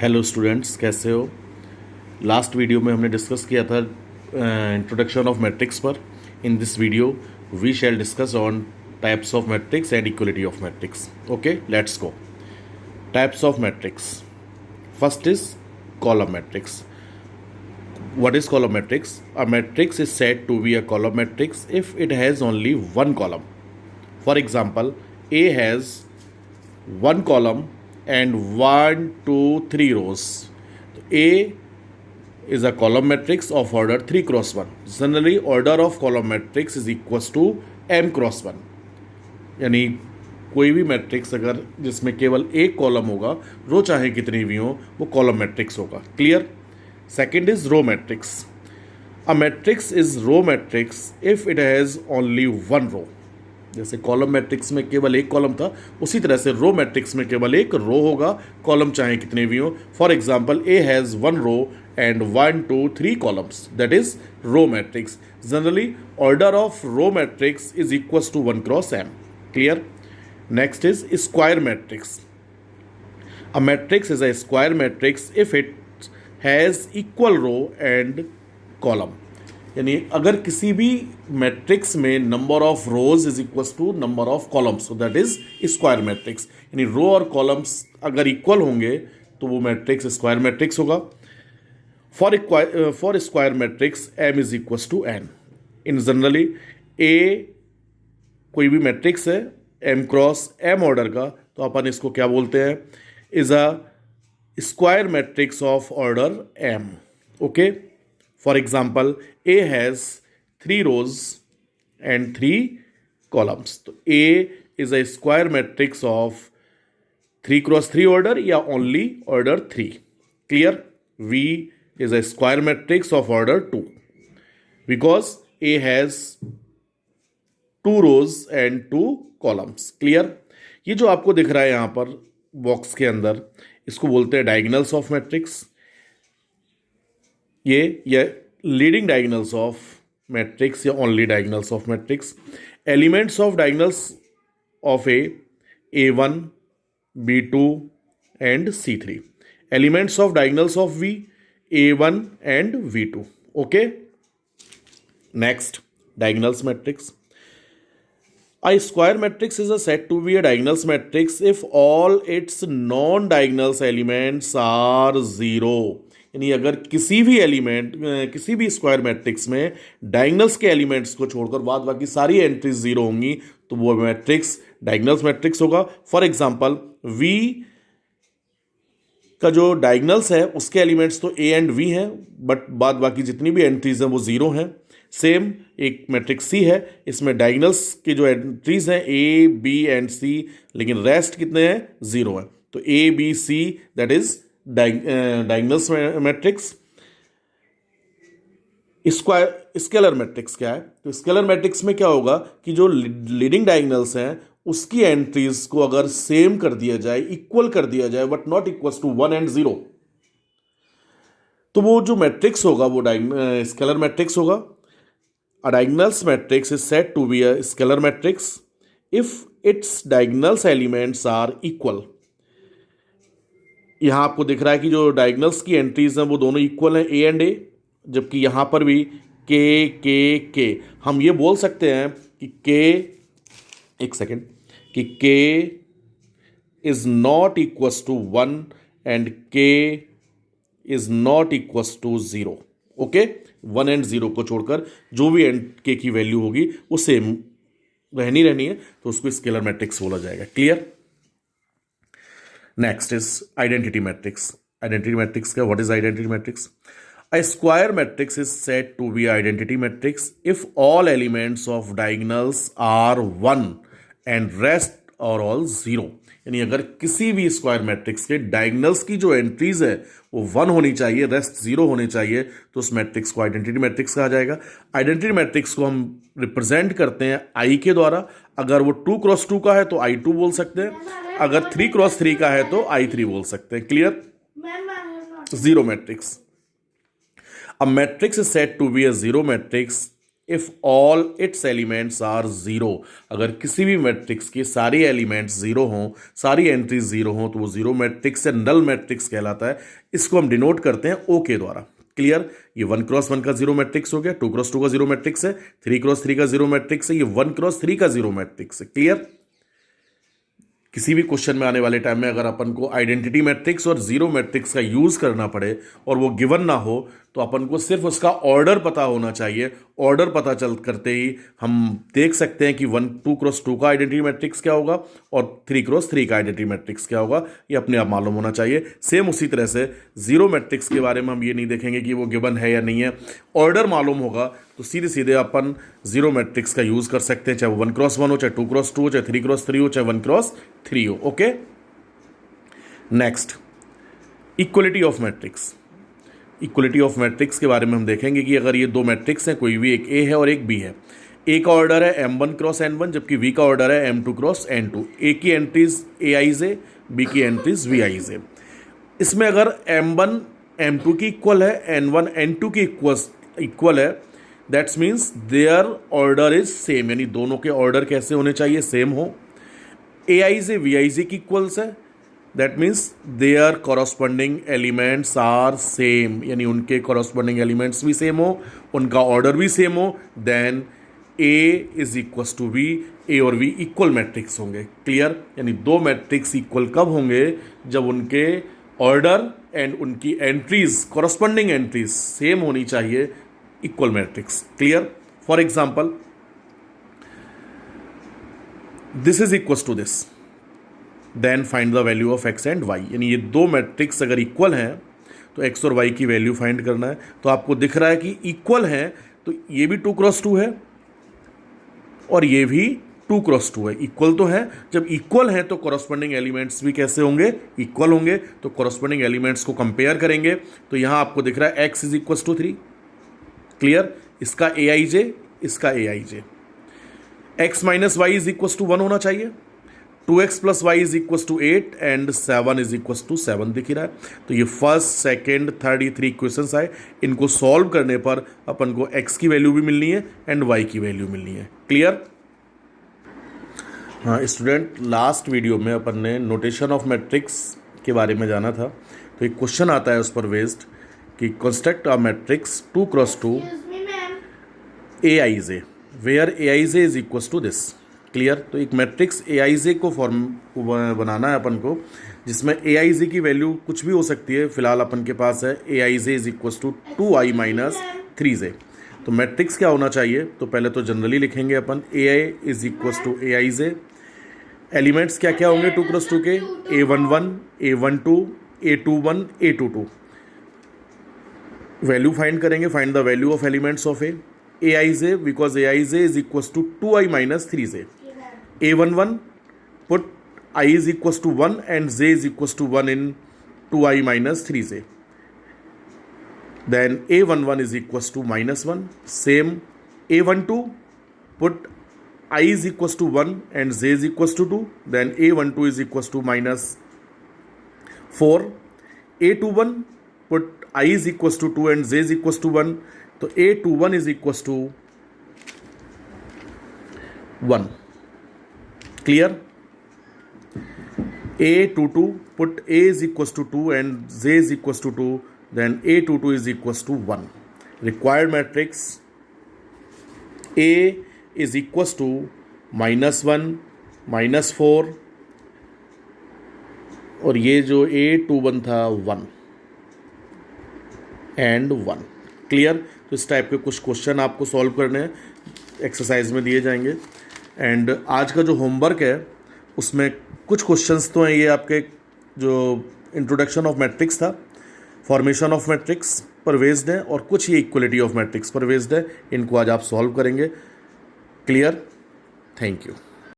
Hello students, कैसे हो। Last video में हमने डिस्कस किया था इंट्रोडक्शन ऑफ मैट्रिक्स पर। In this video we shall discuss on types of matrix and equality of matrix. Okay, let's go. Types of matrix. First is column matrix. What is column matrix? A matrix is said to be a column matrix if it has only one column. For example, A has one column and 1, 2, 3 rows. A is a column matrix of order 3 cross 1. Generally, order of column matrix is equals to m cross 1. यानी कोई भी matrix अगर जिसमें केवल एक column होगा, रो चाहे कितनी भी हो, वो कॉलम मैट्रिक्स होगा। Clear. Second is row matrix. A matrix is row matrix if it has only one row. जैसे कॉलम मैट्रिक्स में केवल एक कॉलम था, उसी तरह से रो मैट्रिक्स में केवल एक रो होगा, कॉलम चाहे कितने भी हो। For example, A has one row and 1, 2, 3 columns, that is row matrix. Generally, order of row matrix is equals to 1 cross m. Clear? Next is square matrix. A matrix is a square matrix if it has equal row and column. यानी अगर किसी भी matrix में number of rows is equals to number of columns, so that is square matrix. यानी row और columns अगर equal होंगे तो वो मैट्रिक्स स्क्वायर मैट्रिक्स होगा। For square matrix, m is equals to n. In generally, A कोई भी matrix है m क्रॉस m ऑर्डर का, तो अपन इसको क्या बोलते हैं, is a square matrix of order m. Okay, for example, A has 3 rows and 3 columns. तो A is a square matrix of 3 cross 3 order या only order 3. Clear? V is a square matrix of order 2 because A has 2 rows and 2 columns. Clear? ये जो आपको दिख रहा है यहाँ पर बॉक्स के अंदर, इसको बोलते हैं डायगोनल्स ऑफ मैट्रिक्स। ये लीडिंग डायगोनल्स ऑफ मैट्रिक्स या only diagonals of matrix. Elements of diagonals of A1, B2 and C3. Elements of diagonals of V, A1 and V2. Okay. Next, diagonals matrix. A square matrix is said to be a diagonals matrix if all its non-diagonals elements are zero. यानी अगर किसी भी element, किसी भी square matrix में diagonals के elements को छोड़कर बाद बाकी सारी एंट्रीज जीरो होंगी, तो वो मैट्रिक्स डायगोनल्स मैट्रिक्स होगा। फॉर एग्जांपल, V का जो डायगोनल्स है उसके एलिमेंट्स तो ए एंड वी हैं, बट बाद बाकी जितनी भी एंट्रीज हैं वो जीरो हैं। सेम एक मैट्रिक्स सी है, इसमें डायगोनल्स की जो एंट्रीज हैं ए बी एंड सी, लेकिन रेस्ट कितने हैं, जीरो हैं। तो A B C that is diagonals matrix. Scalar matrix क्या है? तो स्केलर मैट्रिक्स में क्या होगा कि जो लीडिंग डायगोनल्स हैं उसकी एंट्रीज को अगर सेम कर दिया जाए, इक्वल कर दिया जाए, but not equals to 1 and 0, तो वो जो मैट्रिक्स होगा वो स्केलर मैट्रिक्स होगा। A diagonals matrix is said to be a scalar matrix if its diagonals elements are equal. यहां आपको दिख रहा है कि जो डायगोनल्स की एंट्रीज हैं वो दोनों इक्वल हैं, ए एंड ए, जबकि यहां पर भी के हम ये बोल सकते हैं कि के, एक सेकेंड, कि k is not equals to 1 and k is not equals to 0। Okay, 1 and 0 को छोड़कर जो भी k की वैल्यू होगी वो सेम रहनी है, तो उसको स्केलर मैट्रिक्स बोला जाएगा। Clear? Next is identity matrix. Identity matrix का, what is identity matrix? A square matrix is said to be identity matrix if all elements of diagonals are 1 and rest are all 0. यानी अगर किसी भी square matrix के diagonals की जो entries है वो 1 होनी चाहिए, रेस्ट 0 होने चाहिए, तो उस मैट्रिक्स को आइडेंटिटी मैट्रिक्स कहा जाएगा। आइडेंटिटी मैट्रिक्स को हम रिप्रेजेंट करते हैं I के द्वारा। अगर वो 2 क्रॉस 2 का है तो I2 बोल सकते हैं, अगर 3 क्रॉस 3 का है तो I3 बोल सकते हैं। Clear? Zero matrix. A matrix is said to be a zero matrix if all its elements are zero. अगर किसी भी मैट्रिक्स के सारे एलिमेंट्स जीरो हों, सारी एंट्रीज जीरो हों, तो वो जीरो मैट्रिक्स या नल मैट्रिक्स कहलाता है। इसको हम डिनोट करते हैं ओ के द्वारा। क्लियर? ये 1x1 का जीरो मैट्रिक्स हो गया, 2x2 का जीरो मैट्रिक्स है, 3x3 का जीरो मैट्रिक्स है, ये 1x3 का जीरो मैट्रिक्स है। क्लियर? किसी भी क्वेश्चन में आने वाले टाइम में अगर अपन को आइडेंटिटी मैट्रिक्स और जीरो मैट्रिक्स का यूज करना पड़े और वो गिवन ना हो, तो अपन को सिर्फ उसका ऑर्डर पता होना चाहिए। ऑर्डर पता चल करते ही हम देख सकते हैं कि 2x2 का आइडेंटिटी मैट्रिक्स क्या होगा और 3x3 का आइडेंटिटी मैट्रिक्स क्या होगा, ये अपने आप मालूम होना चाहिए। सेम उसी तरह से जीरो मैट्रिक्स के बारे में हम ये नहीं देखेंगे कि वो गिवन है या नहीं है, ऑर्डर मालूम होगा तो सीधे सीधे अपन जीरो मैट्रिक्स का यूज कर सकते हैं, चाहे वो 1x1 हो, चाहे 2x2 हो, चाहे 3x3 हो, चाहे 1x3 हो। Okay, next, equality of matrix. Equality of matrix के बारे में हम देखेंगे कि अगर ये दो मैट्रिक्स हैं, कोई भी एक ए है और एक बी है, ए का ऑर्डर है m1 क्रॉस n1 जबकि बी का ऑर्डर है m2 क्रॉस n2। ए की एंट्रीज ai's है, बी की एंट्रीज vi's है। इसमें अगर m1 m2 की इक्वल है, n1 n2 की इक्वल है, that's means their order is same, यानी दोनों के ऑर्डर कैसे होने चाहिए, सेम हो। ai's vi's की इक्वल्स है, that means their corresponding elements are same, यानी उनके कॉरस्पॉन्डिंग एलिमेंट्स भी सेम हो, उनका ऑर्डर भी सेम हो, then A is equal to B, A और बी इक्वल मैट्रिक्स होंगे। क्लियर? यानी दो मैट्रिक्स इक्वल कब होंगे, जब उनके ऑर्डर एंड उनकी एंट्रीज, कॉरस्पॉन्डिंग एंट्रीज सेम होनी चाहिए, equal matrix. Clear? For example, this is equal to this, then find the value of X and Y. यानी ये दो मैट्रिक्स अगर इक्वल हैं तो एक्स और वाई की वैल्यू फाइंड करना है। तो आपको दिख रहा है कि इक्वल हैं, तो ये भी 2x2 है और ये भी 2x2 है। इक्वल तो है, जब इक्वल है तो कॉरस्पॉन्डिंग एलिमेंट्स भी कैसे होंगे, इक्वल होंगे। तो कॉरस्पॉन्डिंग एलिमेंट्स को कंपेयर करेंगे तो यहां आपको दिख रहा है x is equal to 3। Clear? इसका aij, इसका aij। x minus Y is equal to 1 होना चाहिए, 2x plus Y is equal to 8 and 7 is equal to 7 दिख रहा है। तो ये फर्स्ट, सेकेंड, थर्ड, ये 3 इक्वेशंस आए। इनको सॉल्व करने पर अपन को x की वैल्यू भी मिलनी है एंड y की वैल्यू मिलनी है। क्लियर? हाँ स्टूडेंट, लास्ट वीडियो में अपन ने नोटेशन ऑफ मैट्रिक्स के बारे में जाना था। तो एक क्वेश्चन आता है उस पर बेस्ड कि construct a matrix 2x2 aiz where aiz is equal to this. Clear? तो एक मैट्रिक्स aiz को फॉर्म बनाना है अपन को, जिसमें aiz की वैल्यू कुछ भी हो सकती है। फिलहाल अपन के पास है aiz is equal to 2i minus 3j। तो मैट्रिक्स क्या होना चाहिए, तो पहले तो जनरली लिखेंगे अपन ai is equal to aiz। Elements क्या क्या होंगे 2x2 के, a11, a12, a21, a22। Value फाइंड करेंगे, find the value of elements of aiz because aiz is equal to 2i minus 3j। a11 put I is equals to 1 and j is equals to 1 in 2i minus 3j. Then a11 is equals to minus 1. Same a12 put I is equals to 1 and j is equals to 2. Then a12 is equals to minus 4. a21 put I is equals to 2 and j is equals to 1. तो a21 is equals to 1. Clear? a22 put a is equals to 2 and j is equals to 2, then a22 is equals to 1. Required matrix a is equals to minus 1, minus 4 और ये जो a21 था 1 and 1. Clear? तो इस type के कुछ question आपको solve करने हैं, एक्सरसाइज में दिए जाएंगे। एंड आज का जो होमवर्क है उसमें कुछ क्वेश्चंस तो हैं, ये आपके जो इंट्रोडक्शन ऑफ मैट्रिक्स था, फॉर्मेशन ऑफ मैट्रिक्स पर बेस्ड है, और कुछ ये इक्वलिटी ऑफ मैट्रिक्स पर बेस्ड है। इनको आज आप सॉल्व करेंगे। क्लियर? Thank you.